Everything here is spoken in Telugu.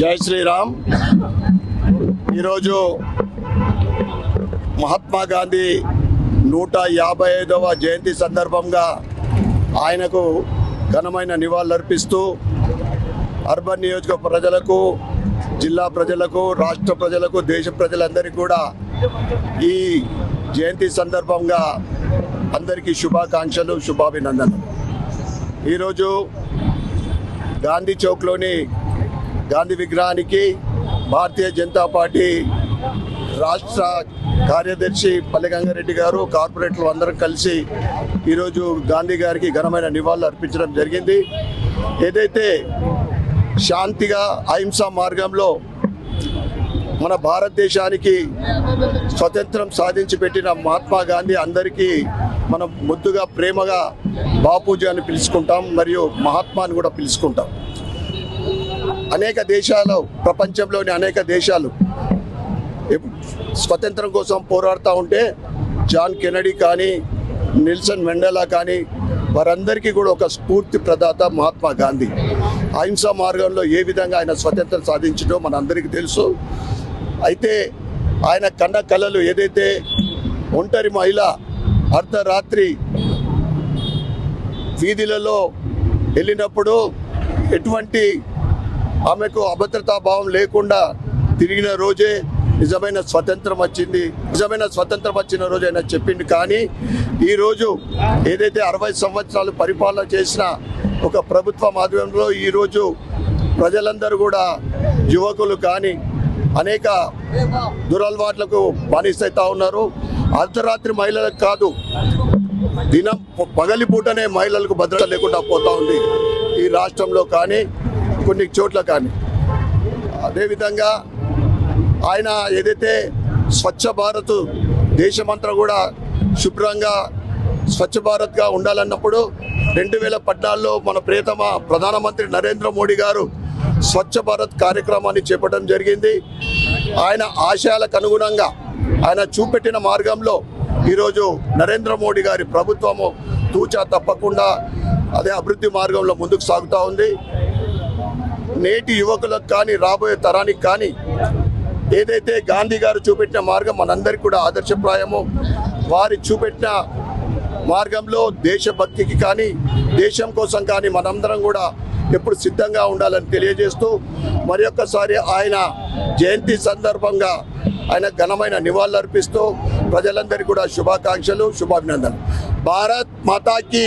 జై శ్రీరామ్. ఈరోజు మహాత్మా గాంధీ 155వ జయంతి సందర్భంగా ఆయనకు ఘనమైన నివాళులర్పిస్తూ అర్బన్ నియోజక ప్రజలకు, జిల్లా ప్రజలకు, రాష్ట్ర ప్రజలకు, దేశ ప్రజలందరికీ కూడా ఈ జయంతి సందర్భంగా అందరికీ శుభాకాంక్షలు, శుభాభినందనలు. ఈరోజు గాంధీ చౌక్లోని గాంధీ విగ్రహానికి భారతీయ జనతా పార్టీ రాష్ట్ర కార్యదర్శి పల్లెగంగారెడ్డి గారు, కార్పొరేటర్లు అందరం కలిసి ఈరోజు గాంధీ గారికి ఘనమైన నివాళులు అర్పించడం జరిగింది. ఏదైతే శాంతిగా అహింసా మార్గంలో మన భారతదేశానికి స్వతంత్రం సాధించి పెట్టిన మహాత్మా గాంధీ అందరికీ మనం ముద్దుగా ప్రేమగా బాపూజీ అని పిలుచుకుంటాం, మరియు మహాత్మాని కూడా పిలుచుకుంటాం. అనేక దేశాలు, ప్రపంచంలోని అనేక దేశాలు స్వతంత్రం కోసం పోరాడుతూ ఉంటే జాన్ కెనడీ కానీ, నెల్సన్ మండేలా కానీ, వారందరికీ కూడా ఒక స్ఫూర్తి ప్రదాత మహాత్మా గాంధీ. అహింసా మార్గంలో ఏ విధంగా ఆయన స్వతంత్రం సాధించడో మనందరికీ తెలుసు. అయితే ఆయన కన్న కలలు ఏదైతే ఒంటరి మహిళ అర్ధరాత్రి వీధులలో వెళ్ళినప్పుడు ఎటువంటి ఆమెకు అభద్రతా భావం లేకుండా తిరిగిన రోజే నిజమైన స్వతంత్రం వచ్చింది. నిజమైన స్వతంత్రం వచ్చిన రోజు ఆయన చెప్పింది. కానీ ఈరోజు ఏదైతే 60 సంవత్సరాలు పరిపాలన చేసిన ఒక ప్రభుత్వ మాధ్యమంలో ఈరోజు ప్రజలందరూ కూడా, యువకులు కానీ అనేక దురలవాట్లకు బానిసైతా ఉన్నారు. అర్ధరాత్రి మహిళలకు కాదు, దినం పగలిపూటనే మహిళలకు భద్రత లేకుండా పోతూ ఉంది ఈ రాష్ట్రంలో కానీ, కొన్ని చోట్ల కానీ. అదేవిధంగా ఆయన ఏదైతే స్వచ్ఛ భారత్, దేశమంతా కూడా శుభ్రంగా స్వచ్ఛ భారత్గా ఉండాలన్నప్పుడు 2014లో మన ప్రియతమ ప్రధానమంత్రి నరేంద్ర మోడీ గారు స్వచ్ఛ భారత్ కార్యక్రమాన్ని చేపట్టడం జరిగింది. ఆయన ఆశయాలకు అనుగుణంగా, ఆయన చూపెట్టిన మార్గంలో ఈరోజు నరేంద్ర మోడీ గారి ప్రభుత్వము తూచా తప్పకుండా అదే అభివృద్ధి మార్గంలో ముందుకు సాగుతూ ఉంది. నేటి యువకులకు కానీ, రాబోయే తరానికి కానీ ఏదైతే గాంధీ గారు చూపెట్టిన మార్గం మనందరికీ కూడా ఆదర్శప్రాయము. వారి చూపెట్టిన మార్గంలో దేశభక్తికి కానీ, దేశం కోసం కానీ మనందరం కూడా ఎప్పుడు సిద్ధంగా ఉండాలని తెలియజేస్తూ, మరి ఒక్కసారి ఆయన జయంతి సందర్భంగా ఆయన ఘనమైన నివాళులు అర్పిస్తూ ప్రజలందరికీ కూడా శుభాకాంక్షలు, శుభాభినందనలు. భారత్ మాతాకి.